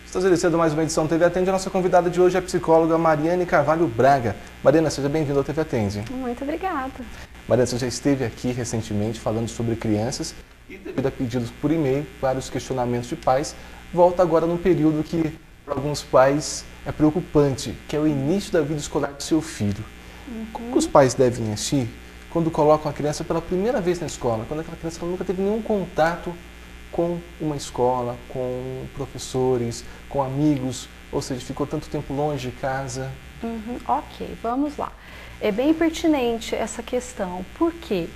Estamos iniciando mais uma edição TV Atende. A nossa convidada de hoje é a psicóloga Mariane Carvalho Braga. Mariana, seja bem-vinda ao TV Atende. Muito obrigada. Mariana, você já esteve aqui recentemente falando sobre crianças e, devido a pedidos por e-mail, vários questionamentos de pais, volta agora num período que, para alguns pais, é preocupante, que é o início da vida escolar do seu filho. Como os pais devem agir quando colocam a criança pela primeira vez na escola, quando aquela criança nunca teve nenhum contato com uma escola, com professores, com amigos, ou seja, ficou tanto tempo longe de casa? Ok, vamos lá. É bem pertinente essa questão, porque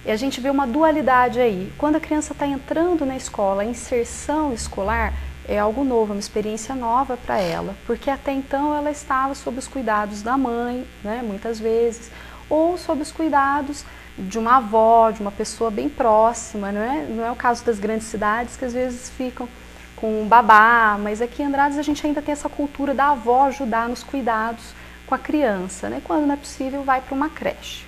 a gente vê uma dualidade aí. Quando a criança está entrando na escola, a inserção escolar é algo novo, uma experiência nova para ela, porque até então ela estava sob os cuidados da mãe, né, muitas vezes, ou sob os cuidados de uma avó, de uma pessoa bem próxima, não é o caso das grandes cidades que às vezes ficam com um babá, mas aqui em Andrades a gente ainda tem essa cultura da avó ajudar nos cuidados com a criança, né? Quando não é possível, vai para uma creche.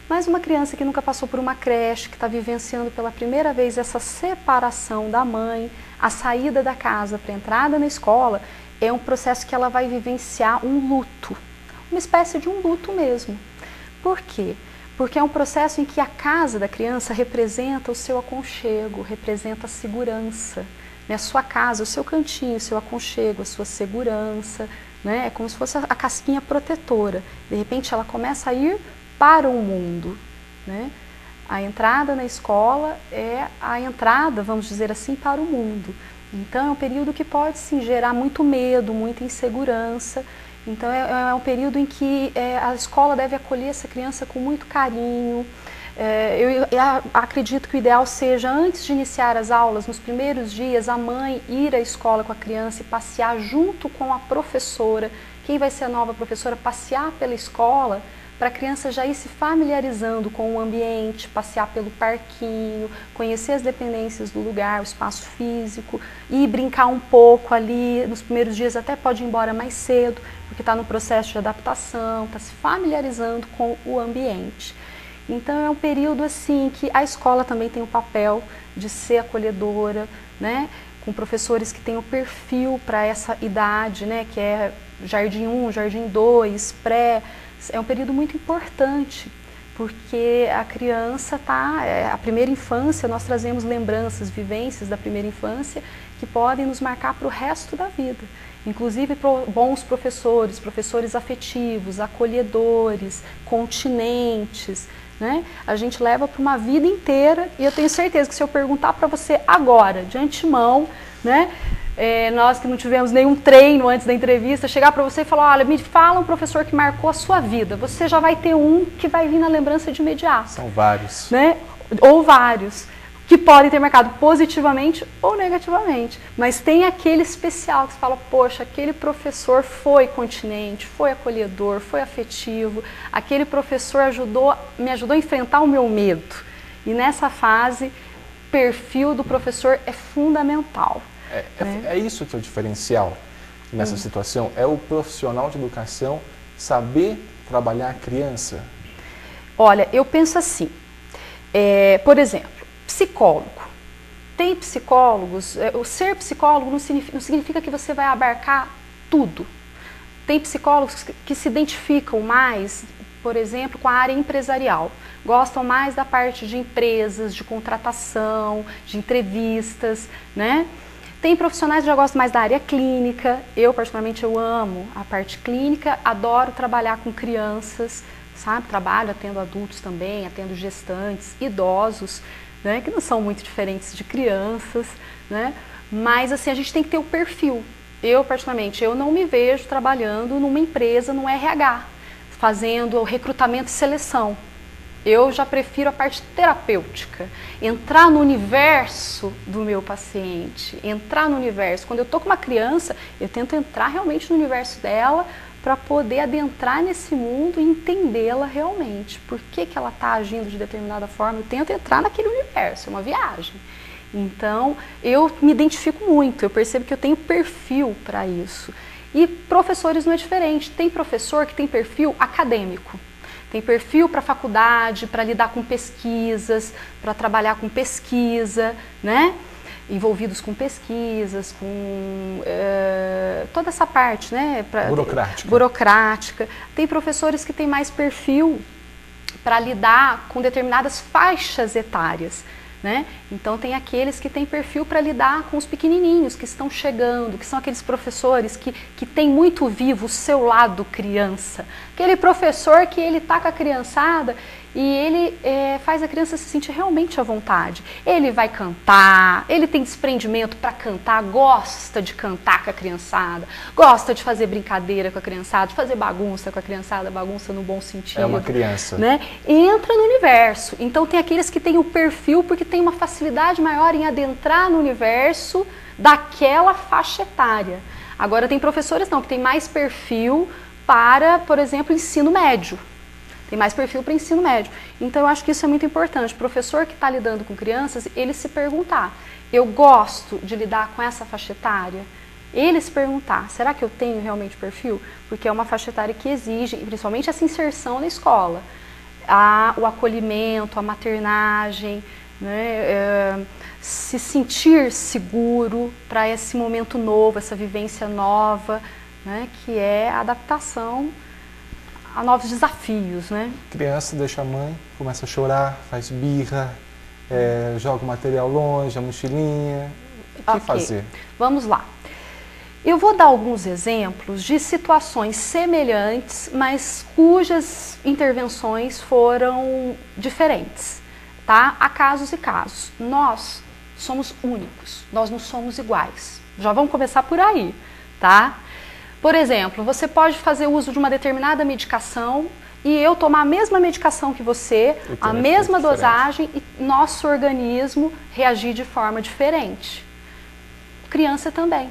Mas uma criança que nunca passou por uma creche, que está vivenciando pela primeira vez essa separação da mãe, a saída da casa para a entrada na escola, é um processo que ela vai vivenciar um luto, uma espécie de um luto mesmo. Por quê? Porque é um processo em que a casa da criança representa o seu aconchego, representa a segurança. Né? A sua casa, o seu cantinho, o seu aconchego, a sua segurança, né? É como se fosse a casquinha protetora. De repente ela começa a ir para o mundo. Né? A entrada na escola é a entrada, vamos dizer assim, para o mundo. Então é um período que pode sim gerar muito medo, muita insegurança. Então é um período em que a escola deve acolher essa criança com muito carinho. Eu acredito que o ideal seja, antes de iniciar as aulas, nos primeiros dias, a mãe ir à escola com a criança e passear junto com a professora. Quem vai ser a nova professora? Passear pela escola, para a criança já ir se familiarizando com o ambiente, passear pelo parquinho, conhecer as dependências do lugar, o espaço físico, e brincar um pouco ali. Nos primeiros dias até pode ir embora mais cedo, porque está no processo de adaptação, está se familiarizando com o ambiente. Então é um período assim que a escola também tem o papel de ser acolhedora, né? Com professores que têm o perfil para essa idade, né? Que é Jardim 1, Jardim 2, pré. É um período muito importante, porque a criança está, a primeira infância, nós trazemos lembranças, vivências da primeira infância que podem nos marcar para o resto da vida. Inclusive bons professores, professores afetivos, acolhedores, continentes, né? A gente leva para uma vida inteira, e eu tenho certeza que se eu perguntar para você agora, de antemão, né? Nós que não tivemos nenhum treino antes da entrevista, chegar para você e falar, olha, me fala um professor que marcou a sua vida, você já vai ter um que vai vir na lembrança de imediato. São vários. Né? Ou vários, que podem ter marcado positivamente ou negativamente, mas tem aquele especial que você fala, poxa, aquele professor foi continente, foi acolhedor, foi afetivo, aquele professor me ajudou a enfrentar o meu medo. E nessa fase, o perfil do professor é fundamental. É isso que é o diferencial nessa situação? É o profissional de educação saber trabalhar a criança? Olha, eu penso assim, por exemplo, psicólogo. Tem psicólogos, o ser psicólogo não significa que você vai abarcar tudo. Tem psicólogos que se identificam mais, por exemplo, com a área empresarial. Gostam mais da parte de empresas, de contratação, de entrevistas, né? Tem profissionais que já gostam mais da área clínica. Eu, particularmente, eu amo a parte clínica, adoro trabalhar com crianças, sabe? Trabalho, atendo adultos também, atendo gestantes, idosos, né? Que não são muito diferentes de crianças, né? Mas, assim, a gente tem que ter o perfil. Eu, particularmente, eu não me vejo trabalhando numa empresa, no RH, fazendo recrutamento e seleção. Eu já prefiro a parte terapêutica, entrar no universo do meu paciente, entrar no universo. Quando eu estou com uma criança, eu tento entrar realmente no universo dela para poder adentrar nesse mundo e entendê-la realmente. Por que que ela está agindo de determinada forma? Eu tento entrar naquele universo, é uma viagem. Então, eu me identifico muito, eu percebo que eu tenho perfil para isso. E professores não é diferente, tem professor que tem perfil acadêmico. tem perfil para faculdade, para lidar com pesquisas, para trabalhar com pesquisa, né? Envolvidos com pesquisas, com toda essa parte, né? Burocrática. Tem professores que têm mais perfil para lidar com determinadas faixas etárias, né? Então tem aqueles que têm perfil para lidar com os pequenininhos que estão chegando, que são aqueles professores que têm muito vivo o seu lado criança. Aquele professor que ele tá com a criançada e ele faz a criança se sentir realmente à vontade. Ele vai cantar, ele tem desprendimento para cantar, gosta de cantar com a criançada, gosta de fazer brincadeira com a criançada, de fazer bagunça com a criançada, bagunça no bom sentido. É uma criança. Né? Entra no universo. Então tem aqueles que têm o perfil porque tem uma facilidade maior em adentrar no universo daquela faixa etária. Agora tem professores não, que tem mais perfil para, por exemplo, ensino médio. Tem mais perfil para ensino médio. Então eu acho que isso é muito importante. O professor que está lidando com crianças, ele se perguntar, eu gosto de lidar com essa faixa etária? Ele se perguntar, será que eu tenho realmente perfil? Porque é uma faixa etária que exige, principalmente essa inserção na escola, o acolhimento, a maternagem, né? Se sentir seguro para esse momento novo, essa vivência nova, né? Que é a adaptação a novos desafios, né? Criança deixa a mãe, começa a chorar, faz birra, joga o material longe, a mochilinha. O que fazer? Vamos lá. Eu vou dar alguns exemplos de situações semelhantes, mas cujas intervenções foram diferentes, tá? Há casos e casos. Nós somos únicos, nós não somos iguais. Já vamos começar por aí, tá? Por exemplo, você pode fazer uso de uma determinada medicação e eu tomar a mesma medicação que você, a mesma dosagem e nosso organismo reagir de forma diferente. Criança também.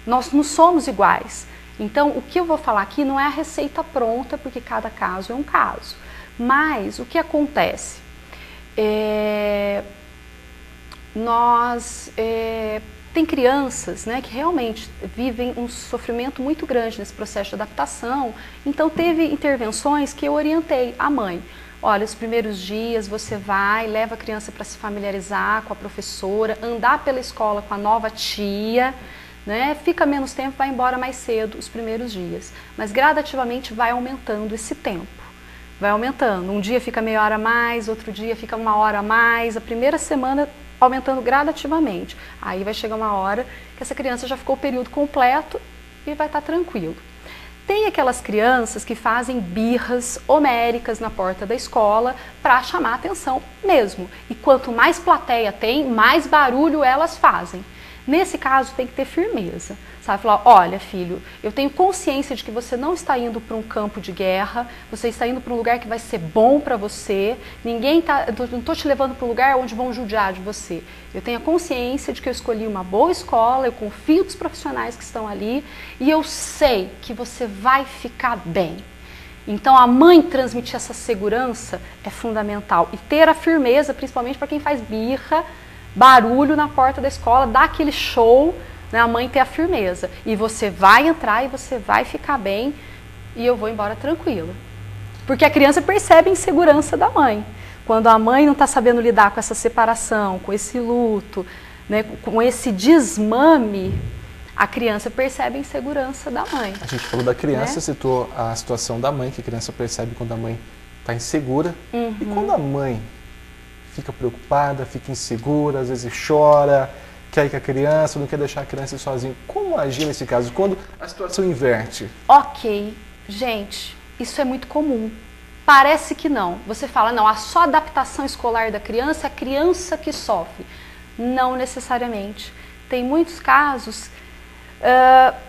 Nós não somos iguais. Então, o que eu vou falar aqui não é a receita pronta, porque cada caso é um caso. Mas, o que acontece? Tem crianças, né, que realmente vivem um sofrimento muito grande nesse processo de adaptação, então teve intervenções que eu orientei a mãe. Olha, os primeiros dias você vai, leva a criança para se familiarizar com a professora, andar pela escola com a nova tia, né, fica menos tempo, vai embora mais cedo os primeiros dias, mas gradativamente vai aumentando esse tempo. Vai aumentando, um dia fica meia hora a mais, outro dia fica uma hora a mais, a primeira semana aumentando gradativamente. Aí vai chegar uma hora que essa criança já ficou o período completo e vai estar tranquilo. Tem aquelas crianças que fazem birras homéricas na porta da escola para chamar a atenção mesmo. E quanto mais plateia tem, mais barulho elas fazem. Nesse caso tem que ter firmeza, sabe? Falar, olha filho, eu tenho consciência de que você não está indo para um campo de guerra, você está indo para um lugar que vai ser bom para você, não estou te levando para um lugar onde vão judiar de você. Eu tenho a consciência de que eu escolhi uma boa escola, eu confio nos profissionais que estão ali e eu sei que você vai ficar bem. Então a mãe transmitir essa segurança é fundamental e ter a firmeza, principalmente para quem faz birra, barulho na porta da escola, dá aquele show, né, a mãe ter a firmeza. E você vai entrar e você vai ficar bem e eu vou embora tranquila. Porque a criança percebe a insegurança da mãe. Quando a mãe não está sabendo lidar com essa separação, com esse luto, né, com esse desmame, a criança percebe a insegurança da mãe. A gente falou da criança, né? Citou a situação da mãe, que a criança percebe quando a mãe está insegura. E quando a mãe fica preocupada, fica insegura, às vezes chora, quer ir com a criança, não quer deixar a criança sozinha. Como agir nesse caso, quando a situação inverte? Ok, gente, isso é muito comum. Parece que não. Você fala, não, a só adaptação escolar da criança é a criança que sofre. Não necessariamente. Tem muitos casos,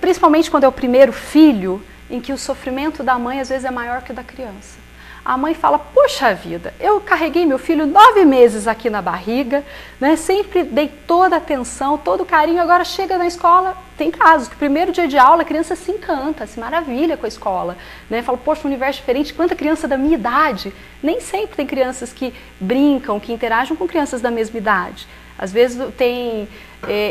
principalmente quando é o primeiro filho, em que o sofrimento da mãe às vezes é maior que o da criança. A mãe fala, poxa vida, eu carreguei meu filho 9 meses aqui na barriga, né? Sempre dei toda a atenção, todo o carinho, agora chega na escola, tem casos que o primeiro dia de aula a criança se encanta, se maravilha com a escola, né? Fala, poxa, um universo diferente, quanta criança da minha idade. Nem sempre tem crianças que brincam, que interagem com crianças da mesma idade. Às vezes tem,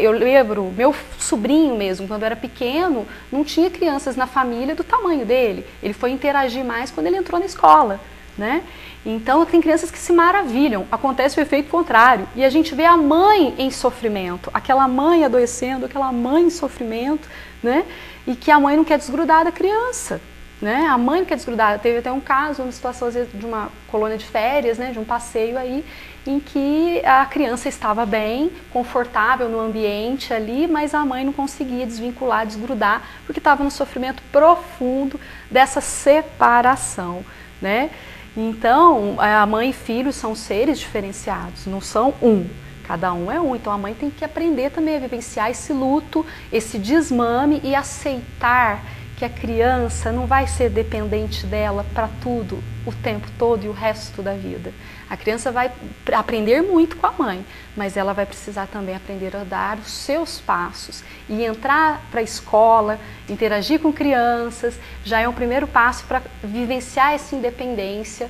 eu lembro, meu sobrinho mesmo, quando era pequeno, não tinha crianças na família do tamanho dele. Ele foi interagir mais quando ele entrou na escola, né? Então tem crianças que se maravilham, acontece o efeito contrário, e a gente vê a mãe em sofrimento, aquela mãe adoecendo, aquela mãe em sofrimento, né? E que a mãe não quer desgrudar da criança, né? A mãe não quer desgrudar. Teve até um caso, uma situação às vezes, de uma colônia de férias, né? De um passeio aí, em que a criança estava bem, confortável no ambiente ali, mas a mãe não conseguia desvincular, desgrudar, porque estava no sofrimento profundo dessa separação, né? Então, a mãe e filho são seres diferenciados, não são um. Cada um é um. Então, a mãe tem que aprender também a vivenciar esse luto, esse desmame e aceitar que a criança não vai ser dependente dela para tudo, o tempo todo e o resto da vida. A criança vai aprender muito com a mãe, mas ela vai precisar também aprender a dar os seus passos e entrar para a escola, interagir com crianças, já é um primeiro passo para vivenciar essa independência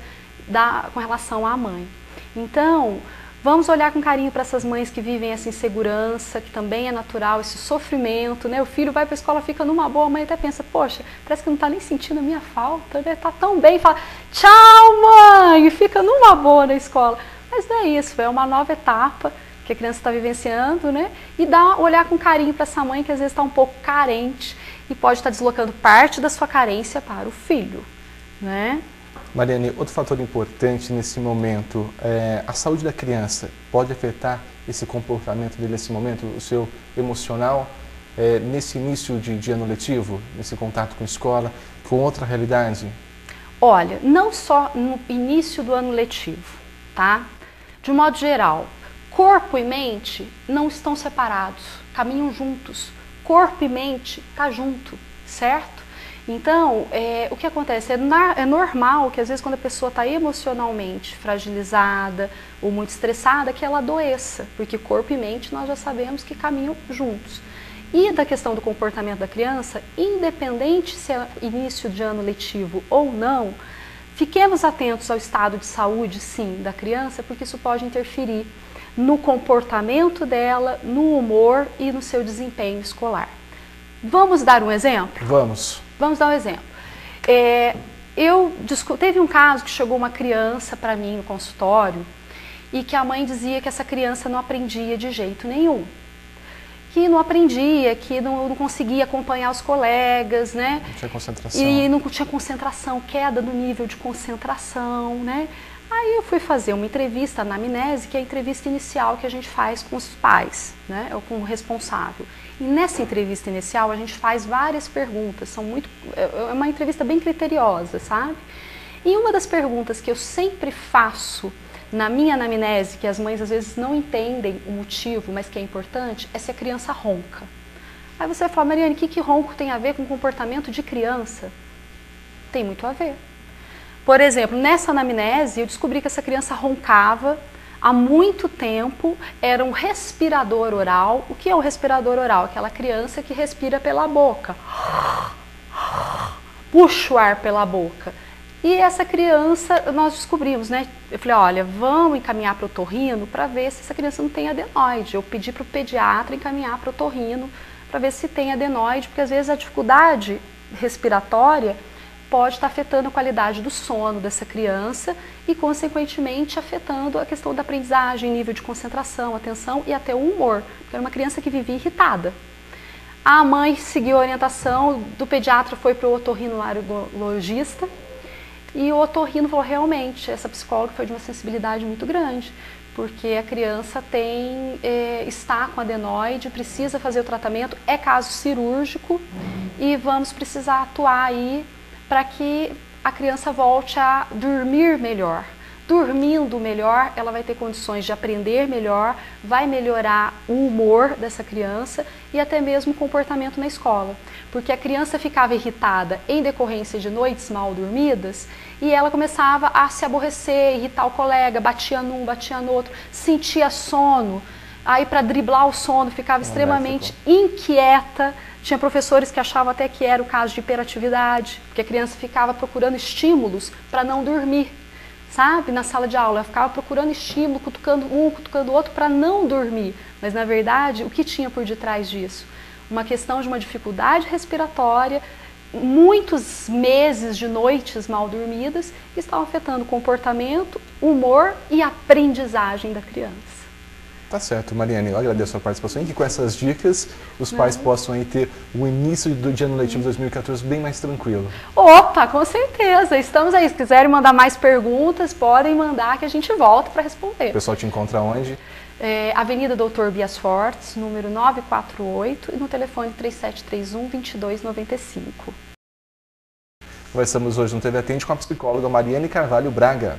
com relação à mãe. Então, vamos olhar com carinho para essas mães que vivem essa insegurança, que também é natural, esse sofrimento, né? O filho vai para a escola, fica numa boa, a mãe até pensa, poxa, parece que não está nem sentindo a minha falta, né? Tá tão bem, fala, tchau mãe, e fica numa boa na escola. Mas não é isso, é uma nova etapa que a criança está vivenciando, né? E olhar com carinho para essa mãe que às vezes está um pouco carente e pode estar deslocando parte da sua carência para o filho, né? Mariane, outro fator importante nesse momento, a saúde da criança pode afetar esse comportamento dele nesse momento, o seu emocional, nesse início de ano letivo, nesse contato com a escola, com outra realidade? Olha, não só no início do ano letivo, tá? De um modo geral, corpo e mente não estão separados, caminham juntos. Corpo e mente tá junto, certo? Então, o que acontece? É normal que às vezes quando a pessoa está emocionalmente fragilizada ou muito estressada, que ela adoeça, porque corpo e mente nós já sabemos que caminham juntos. E da questão do comportamento da criança, independente se é início de ano letivo ou não, fiquemos atentos ao estado de saúde, sim, da criança, porque isso pode interferir no comportamento dela, no humor e no seu desempenho escolar. Vamos dar um exemplo? Vamos. Vamos dar um exemplo. Teve um caso que chegou uma criança para mim no consultório e que a mãe dizia que essa criança não aprendia de jeito nenhum. Que não aprendia, que não conseguia acompanhar os colegas, né? Não tinha concentração. E não tinha concentração, queda no nível de concentração, né? Aí eu fui fazer uma entrevista, na anamnese, que é a entrevista inicial que a gente faz com os pais, né? Ou com o responsável. E nessa entrevista inicial a gente faz várias perguntas, é uma entrevista bem criteriosa, sabe? E uma das perguntas que eu sempre faço na minha anamnese, que as mães às vezes não entendem o motivo, mas que é importante, é se a criança ronca. Aí você vai falar, Mariane, o que ronco tem a ver com comportamento de criança? Tem muito a ver. Por exemplo, nessa anamnese eu descobri que essa criança roncava há muito tempo, era um respirador oral. O que é um respirador oral? Aquela criança que respira pela boca, puxa o ar pela boca. E essa criança, nós descobrimos, né? Eu falei, olha, vamos encaminhar para o otorrino para ver se essa criança não tem adenoide. Eu pedi para o pediatra encaminhar para o otorrino para ver se tem adenoide, porque às vezes a dificuldade respiratória pode estar afetando a qualidade do sono dessa criança e, consequentemente, afetando a questão da aprendizagem, nível de concentração, atenção e até o humor. Porque era uma criança que vivia irritada. A mãe seguiu a orientação do pediatra, foi para o otorrinolaringologista e o otorrino falou, realmente, essa psicóloga foi de uma sensibilidade muito grande, porque a criança está com adenoide, precisa fazer o tratamento, é caso cirúrgico e vamos precisar atuar aí para que a criança volte a dormir melhor. Dormindo melhor, ela vai ter condições de aprender melhor, vai melhorar o humor dessa criança e até mesmo o comportamento na escola. Porque a criança ficava irritada em decorrência de noites mal dormidas e ela começava a se aborrecer, irritar o colega, batia num, batia no outro, sentia sono. Aí, para driblar o sono, ficava extremamente inquieta. Tinha professores que achavam até que era o caso de hiperatividade, porque a criança ficava procurando estímulos para não dormir, sabe? Na sala de aula, ela ficava procurando estímulo, cutucando um, cutucando o outro para não dormir. Mas, na verdade, o que tinha por detrás disso? Uma questão de uma dificuldade respiratória muitos meses de noites mal dormidas que estavam afetando o comportamento, humor e aprendizagem da criança. Tá certo, Mariane, eu agradeço a participação e que com essas dicas os pais possam aí ter o início do ano letivo 2014 bem mais tranquilo. Opa, com certeza, estamos aí. Se quiserem mandar mais perguntas, podem mandar que a gente volta para responder. O pessoal te encontra onde? Avenida Doutor Bias Fortes, número 948 e no telefone 3731-2295. Conversamos hoje no TV Atende com a psicóloga Mariane Carvalho Braga.